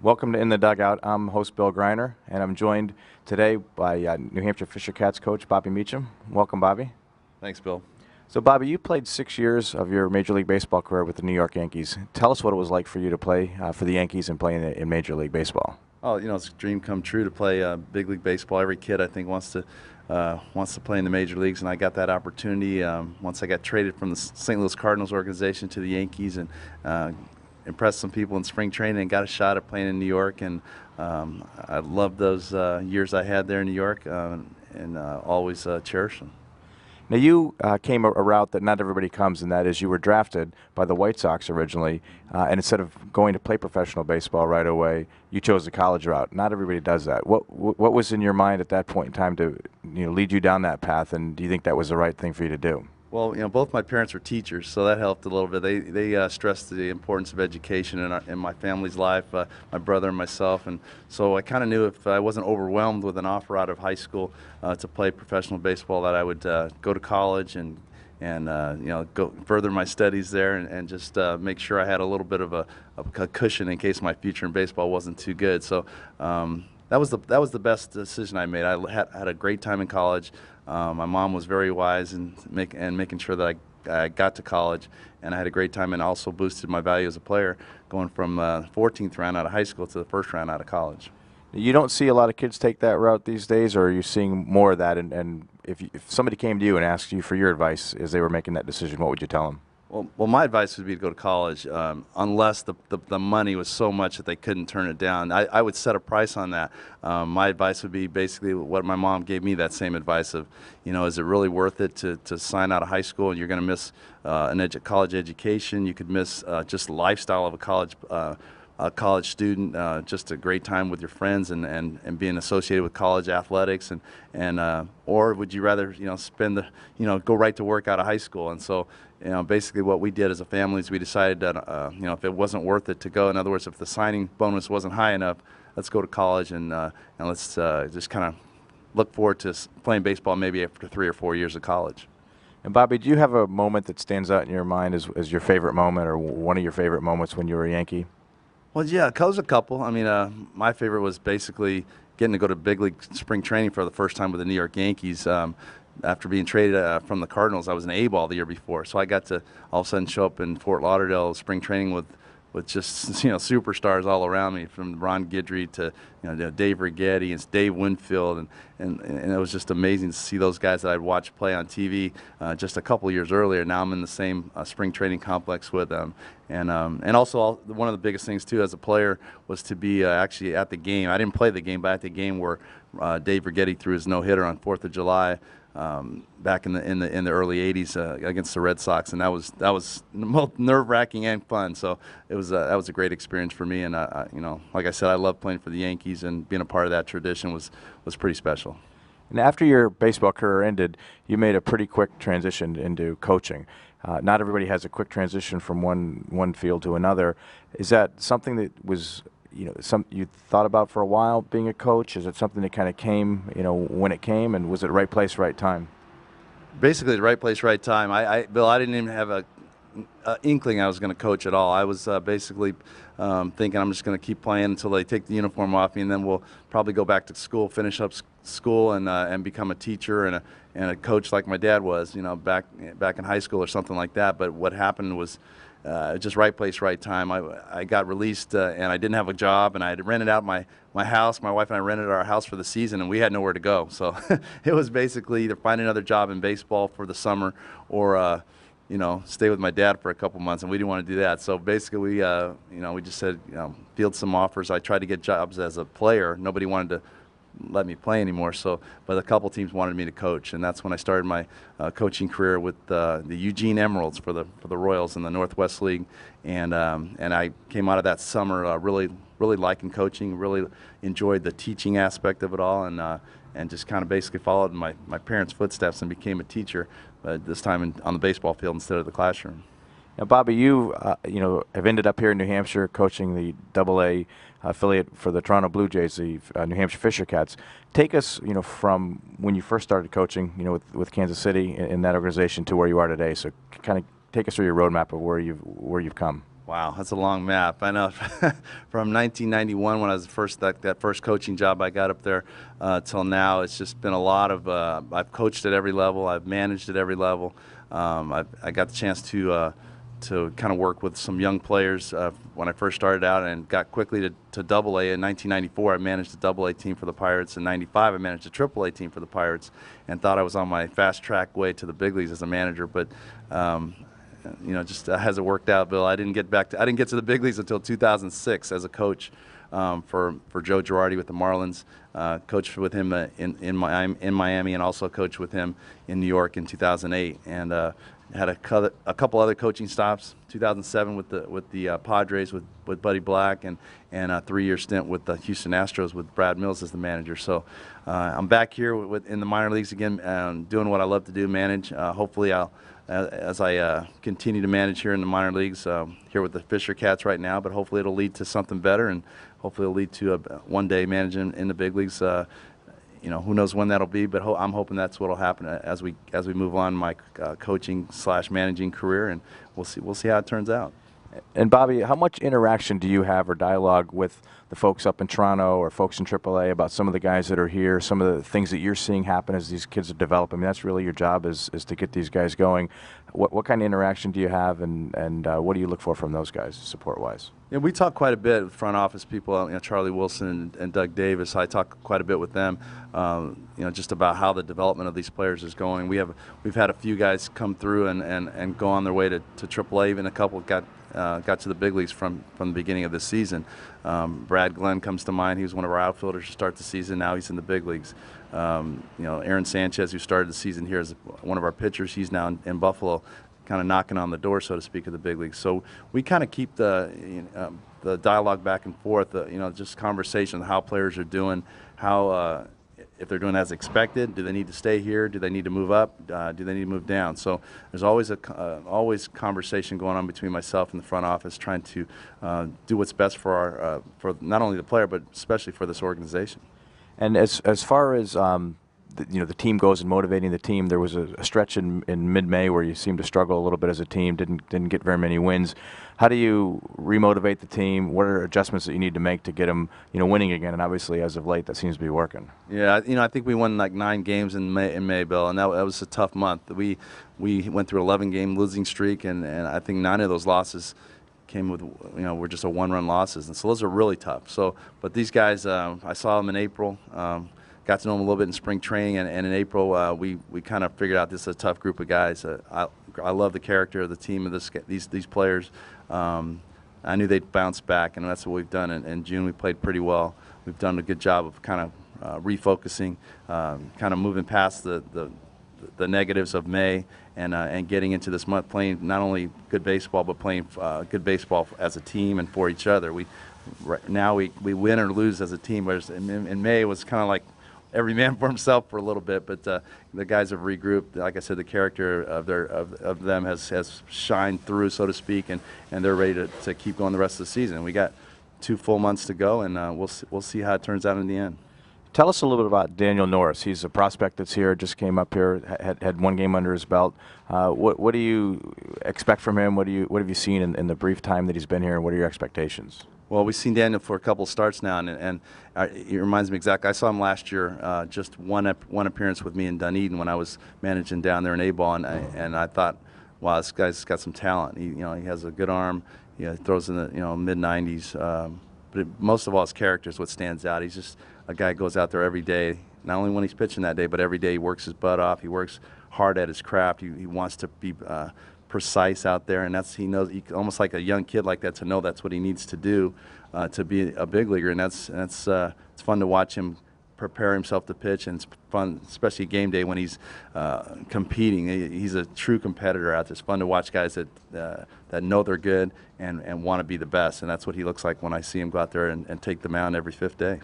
Welcome to In the Dugout. I'm host Bill Greiner, and I'm joined today by New Hampshire Fisher Cats coach Bobby Meacham. Welcome, Bobby. Thanks, Bill. So, Bobby, you played 6 years of your Major League Baseball career with the New York Yankees. Tell us what it was like for you to play for the Yankees and play in Major League Baseball. Oh, it's a dream come true to play big league baseball. Every kid, I think, wants to play in the major leagues, and I got that opportunity once I got traded from the St. Louis Cardinals organization to the Yankees, and impressed some people in spring training and got a shot at playing in New York. And I loved those years I had there in New York, and always cherish them. Now, you came a route that not everybody comes, and that is you were drafted by the White Sox originally, and instead of going to play professional baseball right away, you chose the college route. Not everybody does that. What was in your mind at that point in time to lead you down that path, and do you think that was the right thing for you to do? Well, both my parents were teachers, so that helped a little bit. They stressed the importance of education in my family's life, my brother and myself, and so I kind of knew if I wasn't overwhelmed with an offer out of high school to play professional baseball, that I would go to college and go further my studies there, and just make sure I had a little bit of a cushion in case my future in baseball wasn't too good. So that was the best decision I made. I had a great time in college. My mom was very wise in making sure that I got to college, and I had a great time, and also boosted my value as a player, going from 14th round out of high school to the first round out of college. You don't see a lot of kids take that route these days, or are you seeing more of that? And if somebody came to you and asked you for your advice as they were making that decision, what would you tell them? Well, my advice would be to go to college, unless the money was so much that they couldn't turn it down. I would set a price on that. My advice would be basically what my mom gave me, that same advice of, is it really worth it to sign out of high school and you're going to miss college education? You could miss just the lifestyle of a college student, just a great time with your friends and being associated with college athletics, or would you rather go right to work out of high school? And so basically what we did as a family is we decided that if it wasn't worth it to go, in other words, if the signing bonus wasn't high enough, let's go to college and let's just kind of look forward to playing baseball maybe after 3 or 4 years of college. And Bobby, do you have a moment that stands out in your mind as your favorite moment, or one of your favorite moments when you were a Yankee? Well, yeah, there's a couple. I mean, my favorite was basically getting to go to big league spring training for the first time with the New York Yankees. After being traded from the Cardinals, I was an A-ball the year before, so I got to all of a sudden show up in Fort Lauderdale spring training with just superstars all around me, from Ron Guidry to Dave Righetti and Dave Winfield, and it was just amazing to see those guys that I'd watched play on TV just a couple years earlier. Now I'm in the same spring training complex with them, and also one of the biggest things too as a player was to be actually at the game. I didn't play the game, but at the game where Dave Righetti threw his no-hitter on 4th of July. Back in the early '80s against the Red Sox, and that was both nerve-wracking and fun. So that was a great experience for me, and like I said, I love playing for the Yankees, and being a part of that tradition was pretty special. And after your baseball career ended, you made a pretty quick transition into coaching. Not everybody has a quick transition from one field to another. Is that something that was you thought about for a while, being a coach? Is it something that kind of came, when it came, and was it right place, right time? Basically, the right place, right time. Bill, I didn't even have a inkling I was going to coach at all. I was basically thinking I'm just going to keep playing until they take the uniform off me, and then we'll probably go back to school, finish up school, and become a teacher and a coach like my dad was, back in high school or something like that. But what happened was just right place, right time. I got released, and I didn't have a job, and I had rented out my house. My wife and I rented our house for the season, and we had nowhere to go. So it was basically either find another job in baseball for the summer, or stay with my dad for a couple months, and we didn't want to do that. So basically, we just said, field some offers. I tried to get jobs as a player. Nobody wanted to let me play anymore. But a couple teams wanted me to coach, and that's when I started my coaching career with the Eugene Emeralds for the Royals in the Northwest League, and I came out of that summer really liking coaching, really enjoyed the teaching aspect of it all, and just kind of basically followed my parents' footsteps and became a teacher, this time on the baseball field instead of the classroom. Now, Bobby, you have ended up here in New Hampshire coaching the AA affiliate for the Toronto Blue Jays, the New Hampshire Fisher Cats. Take us, from when you first started coaching, with Kansas City in that organization to where you are today. So, kind of take us through your roadmap of where you've come. Wow, that's a long map. I know. From 1991, when I was that first coaching job I got up there, till now, it's just been a lot of. I've coached at every level. I've managed at every level. I got the chance to kind of work with some young players when I first started out, and got quickly to Double A. In 1994, I managed the Double A team for the Pirates. In '95, I managed the Triple A team for the Pirates, and thought I was on my fast track way to the big leagues as a manager, but. Just hasn't worked out, Bill. I didn't get to the big leagues until 2006 as a coach for Joe Girardi with the Marlins. Coached with him in Miami, and also coached with him in New York in 2008. And had a couple other coaching stops. 2007 with the Padres with Buddy Black, and a 3-year stint with the Houston Astros with Brad Mills as the manager. So I'm back here in the minor leagues again, doing what I love to do, manage. Hopefully as I continue to manage here in the minor leagues, here with the Fisher Cats right now, but hopefully it'll lead to something better, and hopefully it'll lead to one day managing in the big leagues. Who knows when that'll be, but I'm hoping that's what'll happen as we move on my coaching / managing career, and we'll see how it turns out. And Bobby, how much interaction do you have or dialogue with the folks up in Toronto or folks in AAA about some of the guys that are here, some of the things that you're seeing happen as these kids are developing? I mean, that's really your job is to get these guys going. What kind of interaction do you have, and what do you look for from those guys support-wise? Yeah, we talk quite a bit with front office people, Charlie Wilson and Doug Davis. I talk quite a bit with them, just about how the development of these players is going. We've had a few guys come through and go on their way to AAA. Even a couple got to the big leagues from the beginning of this season. Brad Glenn comes to mind. He was one of our outfielders to start the season. Now he's in the big leagues. Aaron Sanchez, who started the season here as one of our pitchers, he's now in Buffalo, kind of knocking on the door, so to speak, of the big leagues. So we kind of keep the dialogue back and forth, just conversation, how players are doing, how if they're doing as expected, do they need to stay here, do they need to move up, do they need to move down? So there's always always conversation going on between myself and the front office, trying to do what's best for for not only the player, but especially for this organization. And as far as the team goes and motivating the team, there was a stretch in mid-May where you seemed to struggle a little bit as a team, didn't get very many wins. How do you remotivate the team? What are adjustments that you need to make to get them winning again? And obviously, as of late, that seems to be working. Yeah, I think we won like 9 games in May, Bill, and that was a tough month. We went through an 11-game losing streak, and I think 9 of those losses came with, were just a 1-run losses, and so those are really tough. So, but these guys, I saw them in April. Got to know them a little bit in spring training, and in April we kind of figured out this is a tough group of guys. I love the character of the team of these players. I knew they'd bounce back, and that's what we've done. In June, we played pretty well. We've done a good job of kind of refocusing, kind of moving past the negatives of May, and getting into this month playing not only good baseball, but playing good baseball as a team and for each other. Now we win or lose as a team, whereas in May it was kind of like every man for himself for a little bit, but the guys have regrouped. Like I said, the character of them has shined through, so to speak, and they're ready to keep going the rest of the season. We got 2 full months to go, and we'll see how it turns out in the end. Tell us a little bit about Daniel Norris. He's a prospect that's here, just came up here, had 1 game under his belt. What do you expect from him? What have you seen in the brief time that he's been here, and what are your expectations? Well, we've seen Daniel for a couple of starts now, and it reminds me exactly. I saw him last year, just one appearance with me in Dunedin when I was managing down there in A-ball, and I thought, wow, this guy's got some talent. He has a good arm. He throws in the mid-90s. But most of all, his character is what stands out. He's just a guy who goes out there every day, not only when he's pitching that day, but every day he works his butt off. He works hard at his craft. He wants to be precise out there, and he knows, almost like a young kid like that, to know that's what he needs to do to be a big leaguer, and it's fun to watch him prepare himself to pitch, and it's fun, especially game day when he's competing. He's a true competitor out there. It's fun to watch guys that know they're good and want to be the best, and that's what he looks like when I see him go out there and take the mound every 5th day.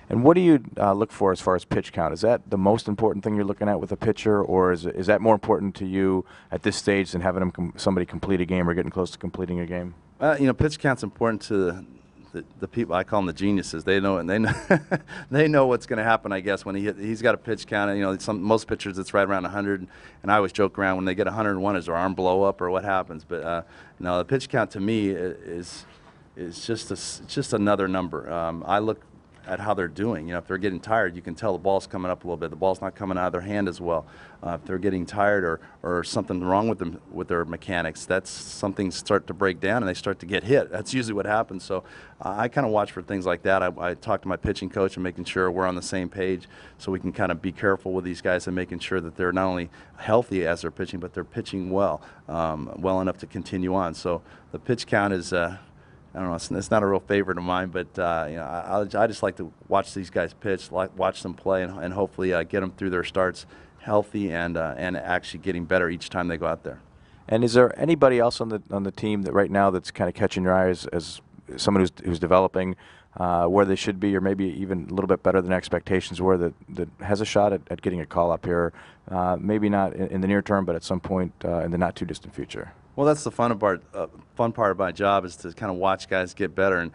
And what do you look for as far as pitch count? Is that the most important thing you're looking at with a pitcher, or is that more important to you at this stage than having somebody complete a game or getting close to completing a game? Pitch count's important to the people, I call them the geniuses. They know, and they know, they know what's going to happen. I guess when he's got a pitch count. You know, most pitchers it's right around 100, and I always joke around when they get 101, is their arm blow up or what happens? But no, the pitch count to me is just another number. I look at how they're doing. You know, if they're getting tired, you can tell the ball's coming up a little bit. The ball's not coming out of their hand as well. If they're getting tired or something wrong with them with their mechanics, that's something start to break down and they start to get hit. That's usually what happens. So I kind of watch for things like that. I talk to my pitching coach and making sure we're on the same page, so we can kind of be careful with these guys and making sure that they're not only healthy as they're pitching, but they're pitching well, well enough to continue on. So the pitch count is. I don't know. It's not a real favorite of mine, but you know, I just like to watch these guys pitch, watch them play, and hopefully get them through their starts healthy and actually getting better each time they go out there. And is there anybody else on the team that right now that's kind of catching your eye as someone who's developing where they should be, or maybe even a little bit better than expectations were, that has a shot at getting a call up here? Maybe not in the near term, but at some point in the not too distant future. Well, that's the fun part of my job, is to kind of watch guys get better. And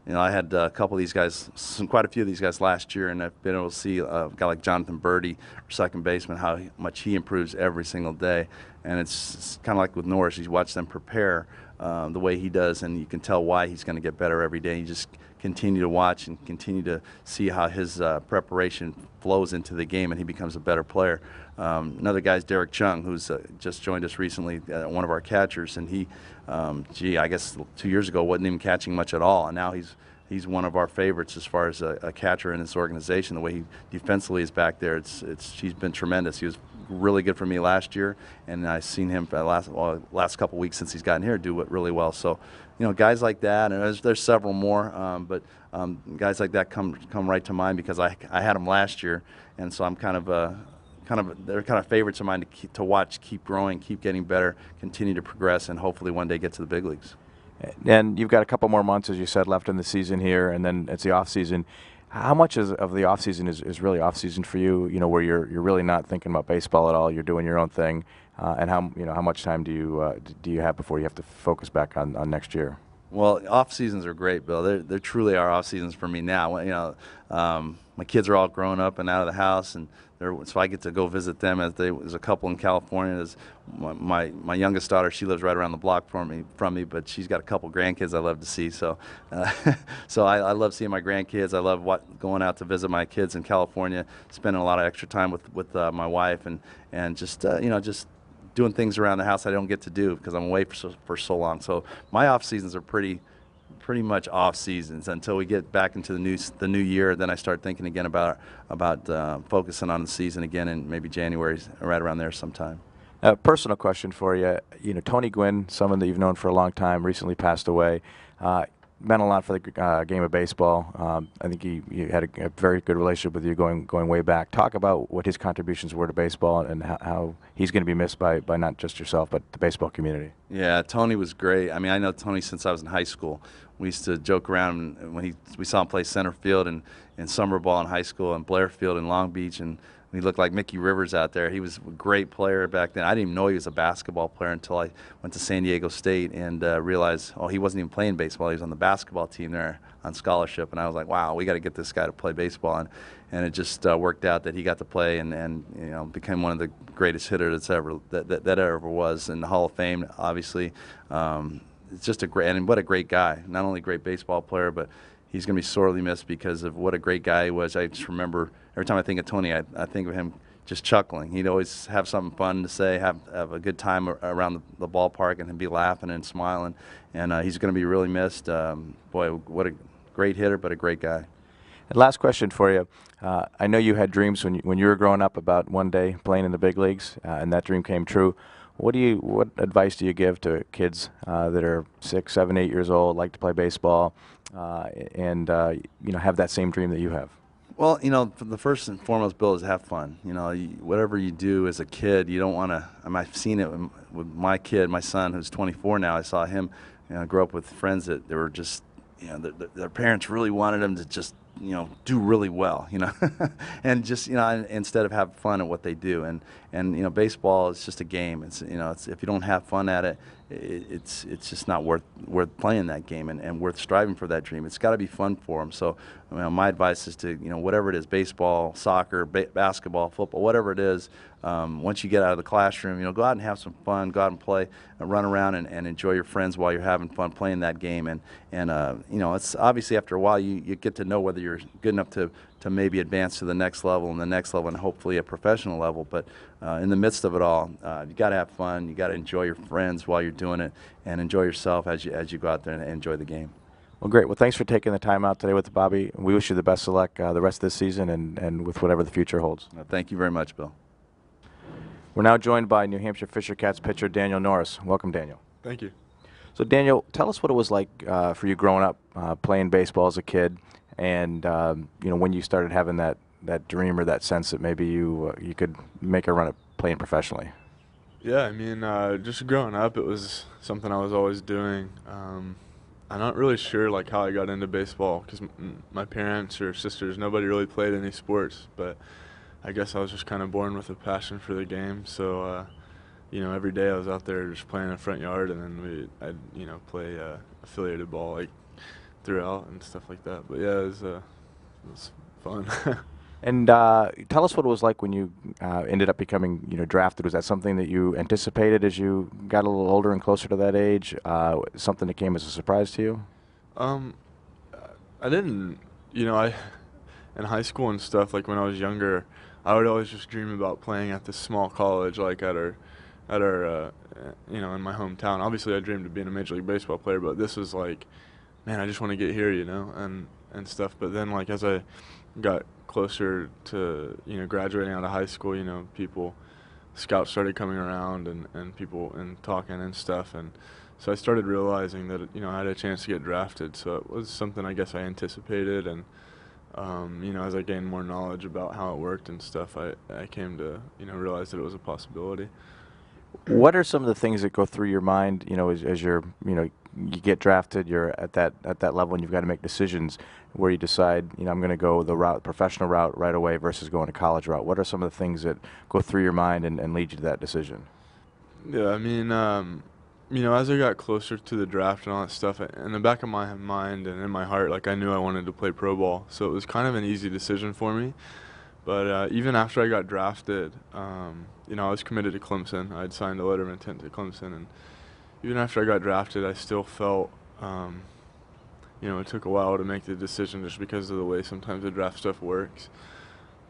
you know, I had a couple of these guys, quite a few of these guys last year, and I've been able to see a guy like Jonathan Birdie, our second baseman, how much he improves every single day. And it's kind of like with Norris. You watch them prepare the way he does, and you can tell why he's going to get better every day. You just continue to watch and continue to see how his preparation flows into the game, and he becomes a better player. Another guy's Derek Chung, who's just joined us recently, one of our catchers, and he, I guess 2 years ago wasn't even catching much at all, and now he's one of our favorites as far as a catcher in this organization. The way he defensively is back there, he's been tremendous. He was really good for me last year, and I've seen him for the last couple weeks since he's gotten here do it really well. So, you know, guys like that, and there's several more, but guys like that come right to mind because I had them last year, and so I'm they're kind of favorites of mine to watch, keep growing, keep getting better, continue to progress, and hopefully one day get to the big leagues. And you've got a couple more months, as you said, left in the season here, and then it's the off season. How much of the off season is really off season for you? You know, where you're really not thinking about baseball at all. You're doing your own thing, and how much time do you have before you have to focus back on next year? Well, off seasons are great, Bill. They truly are off seasons for me now. You know, my kids are all grown up and out of the house, and so I get to go visit them. There's a couple in California. There's my youngest daughter. She lives right around the block from me, but she's got a couple grandkids I love to see. So, so I love seeing my grandkids. I love going out to visit my kids in California, spending a lot of extra time with my wife, and just you know, just doing things around the house I don't get to do because I'm away for so long. So my off seasons are pretty much off seasons until we get back into the new year. Then I start thinking again about focusing on the season again in maybe January, right around there sometime. A personal question for you. You know, Tony Gwynn, someone that you've known for a long time, recently passed away. Meant a lot for the game of baseball. I think he had a very good relationship with you going way back. Talk about what his contributions were to baseball and how he's going to be missed by not just yourself, but the baseball community. Yeah, Tony was great. I mean, I know Tony since I was in high school. We used to joke around when we saw him play center field in summer ball in high school and Blair Field in Long Beach, and he looked like Mickey Rivers out there. He was a great player back then. I didn't even know he was a basketball player until I went to San Diego State and realized, oh, he wasn't even playing baseball. He was on the basketball team there on scholarship. And I was like, wow, we got to get this guy to play baseball. And it just worked out that he got to play and you know, became one of the greatest hitters that ever was in the Hall of Fame, obviously. It's just what a great guy. Not only a great baseball player, but he's going to be sorely missed because of what a great guy he was. I just remember every time I think of Tony, I think of him just chuckling. He'd always have something fun to say, have a good time around the ballpark, and he'd be laughing and smiling. And he's going to be really missed. Boy, what a great hitter, but a great guy. And last question for you. I know you had dreams when you were growing up about one day playing in the big leagues, and that dream came true. What advice do you give to kids that are 6, 7, 8 years old, like to play baseball, and you know, have that same dream that you have? Well, you know, the first and foremost, Bill, is have fun. You know, whatever you do as a kid, you don't want to. I mean, I've seen it with my kid, my son, who's 24 now. I saw him, you know, grow up with friends that they were just, you know, their parents really wanted them to just do really well, and just, instead of have fun at what they do. And baseball is just a game. It's if you don't have fun at it, it's just not worth playing that game and worth striving for that dream. It's got to be fun for them. So, my advice is to, whatever it is, baseball, soccer, basketball, football, whatever it is, once you get out of the classroom, go out and have some fun, go out and play, run around and enjoy your friends while you're having fun playing that game. And it's obviously after a while you get to know whether you're good enough to maybe advance to the next level and hopefully a professional level. But in the midst of it all, you got to have fun. You got to enjoy your friends while you're doing it, and enjoy yourself as you go out there and enjoy the game. Well, great. Well, thanks for taking the time out today with Bobby. We wish you the best of luck the rest of this season and with whatever the future holds. Thank you very much, Bill. We're now joined by New Hampshire Fisher Cats pitcher Daniel Norris. Welcome, Daniel. Thank you. So, Daniel, tell us what it was like for you growing up playing baseball as a kid, and when you started having that dream or that sense that maybe you could make a run at playing professionally. Yeah, I mean, just growing up, it was something I was always doing. I'm not really sure how I got into baseball because my parents or sisters, nobody really played any sports, but I guess I was just kind of born with a passion for the game. So, every day I was out there just playing in the front yard, and then I'd play affiliated ball throughout and stuff like that. But yeah, it was fun. And tell us what it was like when you ended up becoming, drafted. Was that something that you anticipated as you got a little older and closer to that age? Something that came as a surprise to you? I didn't, in high school and stuff, when I was younger, I would always just dream about playing at this small college, at our, in my hometown. Obviously, I dreamed of being a Major League Baseball player, but this was man, I just want to get here, and stuff. But then, as I got closer to graduating out of high school, scouts started coming around and people and talking and stuff, and so I started realizing that I had a chance to get drafted. So it was something I guess I anticipated, and as I gained more knowledge about how it worked and stuff, I came to realize that it was a possibility. What are some of the things that go through your mind, as you're, you get drafted, you're at that level, and you've got to make decisions where you decide, I'm going to go the professional route right away versus going to college route. What are some of the things that go through your mind and lead you to that decision? Yeah, I mean, as I got closer to the draft and all that stuff, in the back of my mind and in my heart, I knew I wanted to play pro ball, so it was kind of an easy decision for me. But even after I got drafted, I was committed to Clemson. I'd signed a letter of intent to Clemson, and even after I got drafted, I still felt, it took a while to make the decision just because of the way sometimes the draft stuff works.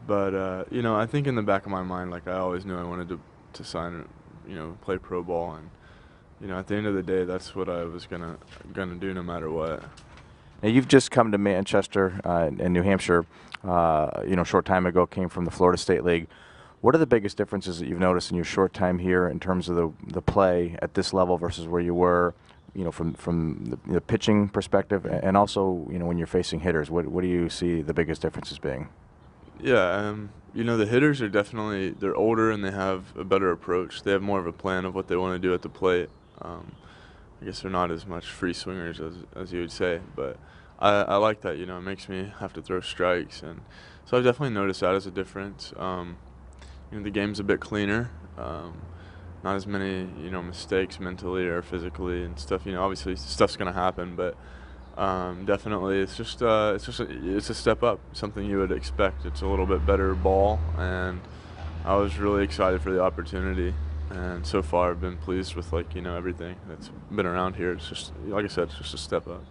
But, I think in the back of my mind, I always knew I wanted to sign, play pro ball. And, at the end of the day, that's what I was gonna do no matter what. Now, you've just come to Manchester in New Hampshire, a short time ago, came from the Florida State League. What are the biggest differences that you've noticed in your short time here in terms of the play at this level versus where you were, from the pitching perspective, and also, when you're facing hitters? What do you see the biggest differences being? Yeah, the hitters are definitely, they're older and they have a better approach. They have more of a plan of what they want to do at the plate. I guess they're not as much free swingers as you would say, but I like that. It makes me have to throw strikes, and so I've definitely noticed that as a difference. The game's a bit cleaner, not as many mistakes mentally or physically and stuff. Obviously stuff's gonna happen, but definitely it's a step up, something you would expect. It's a little bit better ball, and I was really excited for the opportunity. And so far, I've been pleased with everything that's been around here. It's just, like I said, it's just a step up.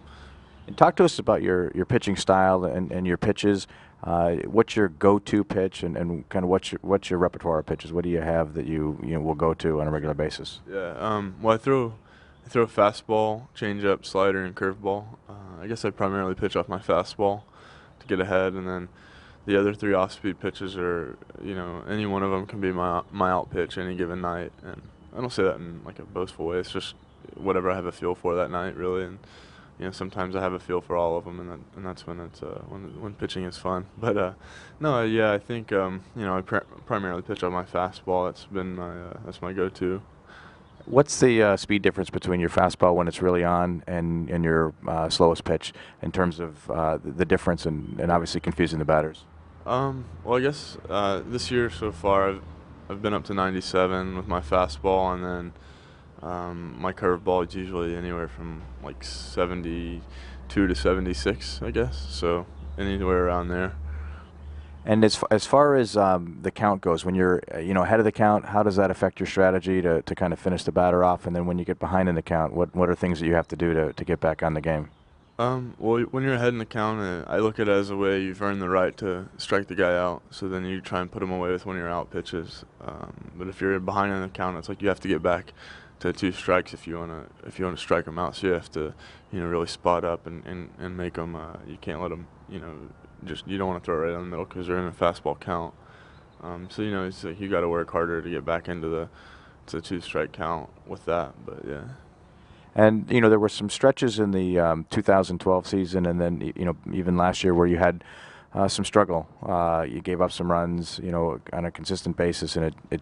And talk to us about your pitching style and your pitches. What's your go-to pitch, and kind of what's your repertoire of pitches? What do you have that you will go to on a regular basis? Yeah. Well, I throw a fastball, changeup, slider, and curveball. I guess I primarily pitch off my fastball to get ahead, and then the other three off-speed pitches are, any one of them can be my out pitch any given night. And I don't say that in a boastful way. It's just whatever I have a feel for that night, really. And sometimes I have a feel for all of them, and that's when it's when pitching is fun. But no, yeah, I think I primarily pitch on my fastball. That's been that's my go-to. What's the speed difference between your fastball when it's really on and your slowest pitch in terms of the difference and obviously confusing the batters? Well, I guess this year so far I've been up to 97 with my fastball, and then my curveball is usually anywhere from like 72 to 76, I guess. So anywhere around there. And as far as the count goes, when you're ahead of the count, how does that affect your strategy to kind of finish the batter off? And then when you get behind in the count, what are things that you have to do to get back on the game? Well, when you're ahead in the count, I look at it as a way you've earned the right to strike the guy out. So then you try and put him away with one of your out pitches. But if you're behind in the count, it's like you have to get back to 2 strikes if you wanna strike him out. So you have to really spot up and make him. You can't let him you don't want to throw it right in the middle because they're in a fastball count. So it's like you got to work harder to get back into the 2-strike count with that. But yeah. And there were some stretches in the 2012 season, and then even last year where you had some struggle. You gave up some runs, on a consistent basis, and it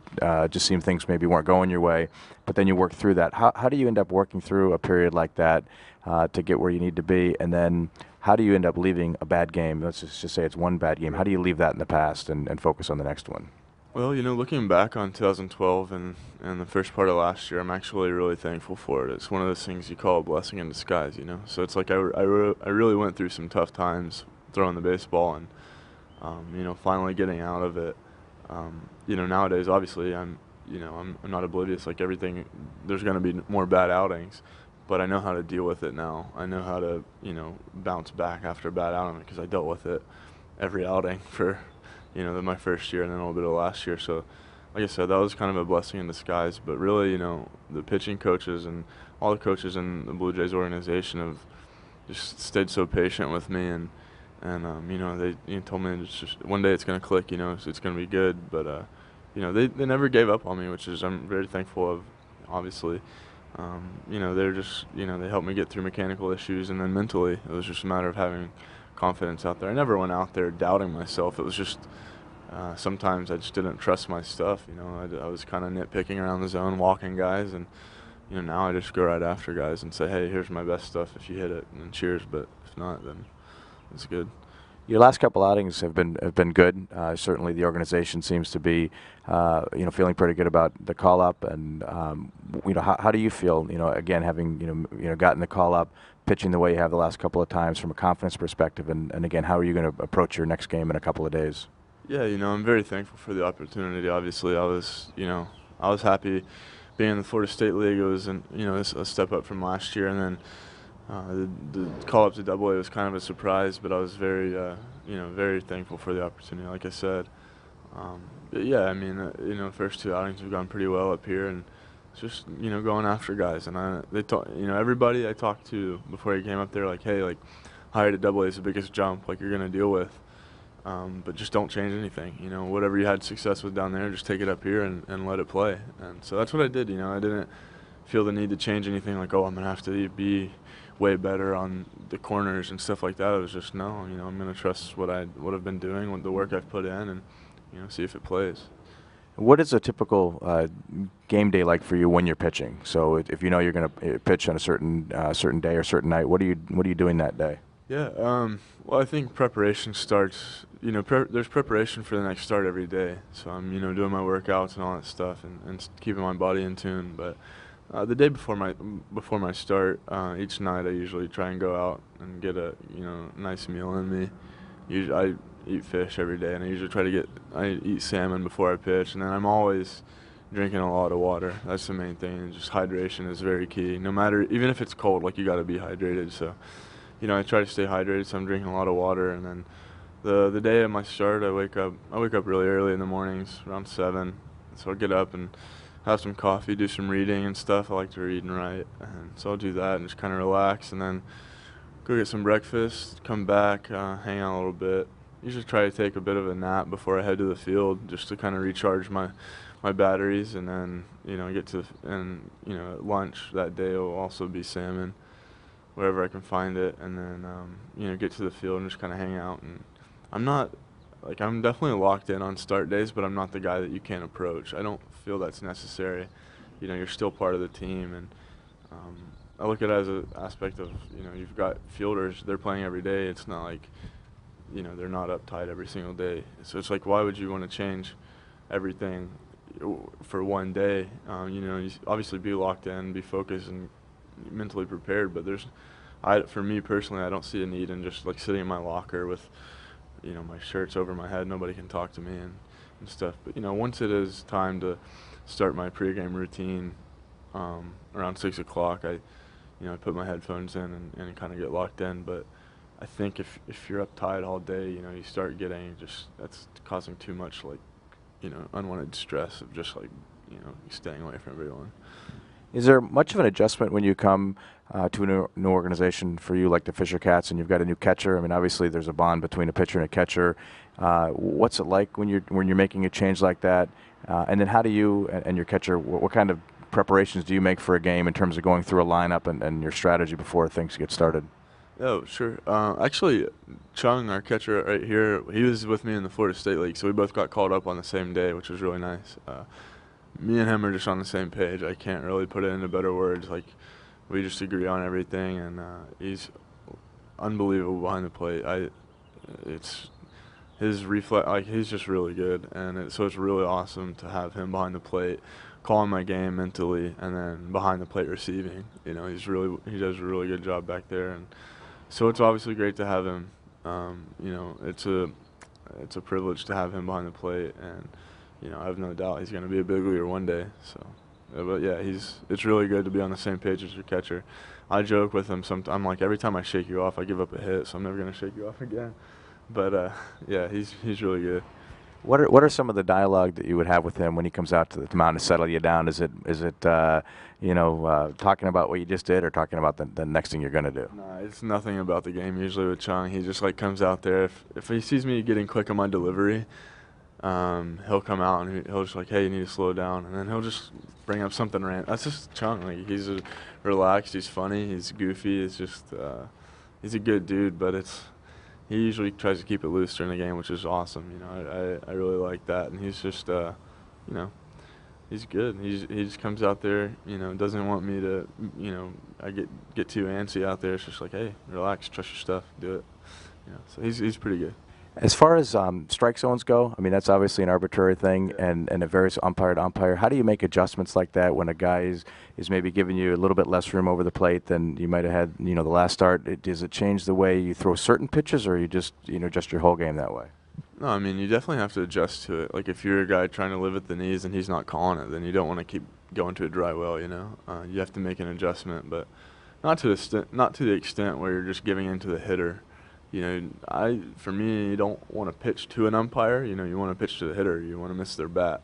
just seemed things maybe weren't going your way. But then you worked through that. How do you end up working through a period like that to get where you need to be? And then how do you end up leaving a bad game? Let's just say it's one bad game. How do you leave that in the past and focus on the next one? Well, looking back on 2012 and the first part of last year, I'm actually really thankful for it. It's one of those things you call a blessing in disguise, So it's like I really went through some tough times throwing the baseball and, finally getting out of it. Nowadays, obviously, I'm not oblivious. Like everything, there's going to be more bad outings, but I know how to deal with it now. I know how to, bounce back after a bad outing because I dealt with it every outing for my first year and then a little bit of last year. So, like I said, that was kind of a blessing in disguise. But really, the pitching coaches and all the coaches in the Blue Jays organization have just stayed so patient with me, and they told me it's just one day it's going to click, it's going to be good. But they never gave up on me, which is I'm very thankful of. Obviously, they're just they helped me get through mechanical issues, and then mentally it was just a matter of having confidence out there. I never went out there doubting myself. It was just sometimes I just didn't trust my stuff. I was kind of nitpicking around the zone, walking guys, and now I just go right after guys and say, hey, here's my best stuff. If you hit it, and then cheers. But if not, then it's good. Your last couple outings have been good. Certainly, the organization seems to be, feeling pretty good about the call up. And how do you feel? Again, having gotten the call up, pitching the way you have the last couple of times from a confidence perspective, and again, how are you going to approach your next game in a couple of days? Yeah, I'm very thankful for the opportunity. Obviously, I was happy being in the Florida State League. It was a step up from last year, and then the call up to Double-A was kind of a surprise, but I was very, very thankful for the opportunity, like I said. But yeah, first 2 outings have gone pretty well up here, and it's just, going after guys. And everybody I talked to before he came up there, like, hey, like, higher to Double-A is the biggest jump, like, you're going to deal with. But just don't change anything. Whatever you had success with down there, just take it up here and let it play. And so that's what I did. I didn't feel the need to change anything like, oh, I'm going to have to be way better on the corners and stuff like that. It was just, no, I'm going to trust what I've been doing, with the work I've put in, and, see if it plays. What is a typical game day like for you when you're pitching? So if you're going to pitch on a certain day or certain night, what are you doing that day? Yeah, well, I think preparation starts, there's preparation for the next start every day. So I'm, doing my workouts and all that stuff and keeping my body in tune. But the day before my start, each night I usually try and go out and get a, nice meal in me. Usually I eat fish every day, and I usually I eat salmon before I pitch, and then I'm always drinking a lot of water. That's the main thing, and just hydration is very key. No matter, even if it's cold, like, you got to be hydrated. So, I try to stay hydrated, so I'm drinking a lot of water. And then the day of my start, I wake up really early in the mornings, around 7. So I'll get up and have some coffee, do some reading and stuff. I like to read and write, and so I'll do that and just kind of relax, and then go get some breakfast, come back, hang out a little bit. Usually try to take a bit of a nap before I head to the field, just to kind of recharge my batteries, and then at lunch that day will also be salmon, wherever I can find it, and then get to the field and just kind of hang out. And I'm definitely locked in on start days, but I'm not the guy that you can't approach. I don't feel that's necessary. you're still part of the team. And I look at it as an aspect of, you've got fielders, they're playing every day. It's not like, they're not uptight every single day. So it's like, why would you want to change everything for one day? You obviously be locked in, be focused, and mentally prepared. But for me personally, I don't see a need in just like sitting in my locker with, my shirts over my head. Nobody can talk to me and stuff. But once it is time to start my pregame routine around 6 o'clock, I put my headphones in and kind of get locked in. But I think if you're uptight all day, you start getting that's causing too much unwanted stress of just staying away from everyone. Is there much of an adjustment when you come to a new organization for you, like the Fisher Cats, and you've got a new catcher? I mean, obviously there's a bond between a pitcher and a catcher. What's it like when you're making a change like that? And then how do you and your catcher, what kind of preparations do you make for a game in terms of going through a lineup and your strategy before things get started? Oh, sure. Actually, Chung, our catcher right here, he was with me in the Florida State League, so we both got called up on the same day, which was really nice. Me and him are just on the same page. I can't really put it into better words. Like, we just agree on everything, and he's unbelievable behind the plate. It's his reflex, he's just really good, and so it's really awesome to have him behind the plate, calling my game mentally, and then behind the plate receiving. He does a really good job back there, and so it's obviously great to have him. It's a privilege to have him behind the plate, and I have no doubt he's going to be a big leaguer one day. So, but yeah, it's really good to be on the same page as your catcher. I joke with him sometimes. I'm like, every time I shake you off, I give up a hit, so I'm never going to shake you off again. But yeah, he's really good. What are some of the dialogue that you would have with him when he comes out to the mound to settle you down? Is it talking about what you just did, or talking about the next thing you're going to do? No, it's nothing about the game usually with Chung. He just comes out there. If he sees me getting quick on my delivery, he'll come out and he'll just hey, you need to slow down, and then he'll just bring up something random. That's just Chung. He's relaxed, he's funny, he's goofy. It's just he's a good dude, but he usually tries to keep it loose during the game, which is awesome. I really like that, and he's just he's good. He just comes out there, doesn't want me to, I get too antsy out there. It's just hey, relax, trust your stuff, do it. So he's pretty good. As far as strike zones go, I mean, that's obviously an arbitrary thing, and it varies umpire to umpire. How do you make adjustments like that when a guy is maybe giving you a little bit less room over the plate than you might have had, the last start? Does it change the way you throw certain pitches, or you just, just your whole game that way? No, I mean, you definitely have to adjust to it. If you're a guy trying to live at the knees and he's not calling it, then you don't want to keep going to a dry well, You have to make an adjustment, but not to the extent where you're just giving in to the hitter. For me, you don't want to pitch to an umpire. You want to pitch to the hitter. You want to miss their bat.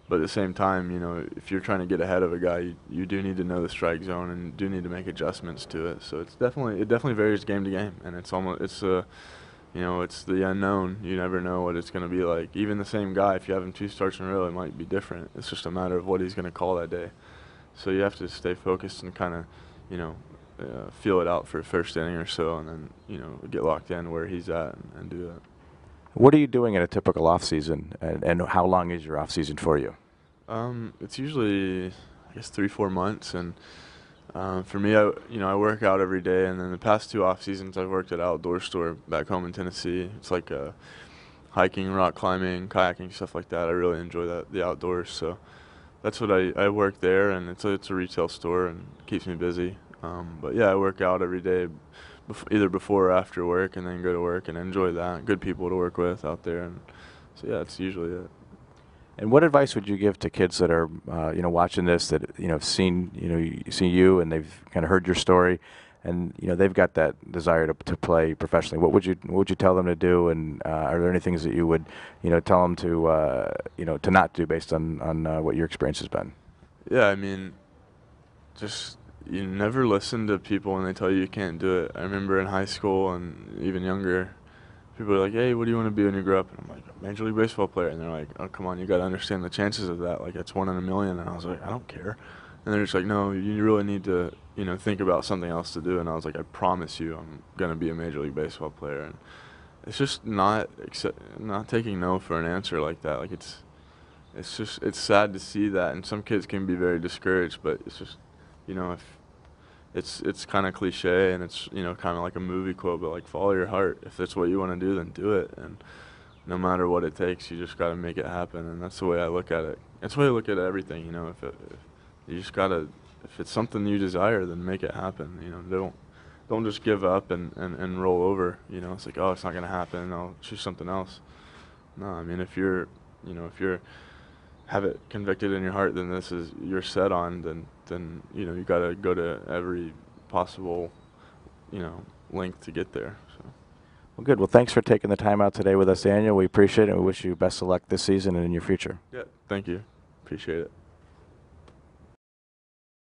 But at the same time, if you're trying to get ahead of a guy, you do need to know the strike zone and do need to make adjustments to it. So it definitely varies game to game, and it's the unknown. You never know what it's going to be like. Even the same guy, if you have him 2 starts in a row, it might be different. It's just a matter of what he's going to call that day. So you have to stay focused and kind of, feel it out for a first inning or so, and then get locked in where he's at and do that. What are you doing in a typical off season, and how long is your off season for you? It's usually, I guess, 3-4 months, and for me, I work out every day, and then the past 2 off seasons I've worked at an outdoor store back home in Tennessee. It's hiking, rock climbing, kayaking, stuff like that. I really enjoy the outdoors, so that's what I work there, and it's a retail store and keeps me busy. But yeah, I work out every day, either before or after work, and then go to work and enjoy that. Good people to work with out there, and so yeah, that's usually it. And what advice would you give to kids that are, watching this, that seen you, and they've kind of heard your story, and they've got that desire to play professionally? What would you tell them to do, and are there any things that you would tell them to not do based on what your experience has been? Yeah, I mean, you never listen to people when they tell you can't do it. I remember in high school and even younger, people are like, hey, what do you want to be when you grow up? And I'm like, a Major League Baseball player. And they're like, oh, come on, you got to understand the chances of that. It's 1 in a million. And I was like, I don't care. And they're just like, no, you really need to, think about something else to do. And I was like, I promise you I'm going to be a Major League Baseball player. And it's just not taking no for an answer like that. it's sad to see that, and some kids can be very discouraged, but it's just, if it's kind of cliche, and it's, kind of like a movie quote, but like, follow your heart. If that's what you want to do, then do it, and no matter what it takes, you just got to make it happen. And that's the way I look at it. That's the way I look at everything. If you just gotta, if it's something you desire, then make it happen. Don't just give up and roll over. It's like, oh, it's not gonna happen, I'll choose something else. No, I mean, if you're have it convicted in your heart, then this is you're set on, then you gotta go to every possible length to get there. So. Well, good. Well, thanks for taking the time out today with us, Daniel. We appreciate it. We wish you best of luck this season and in your future. Yeah, thank you. Appreciate it.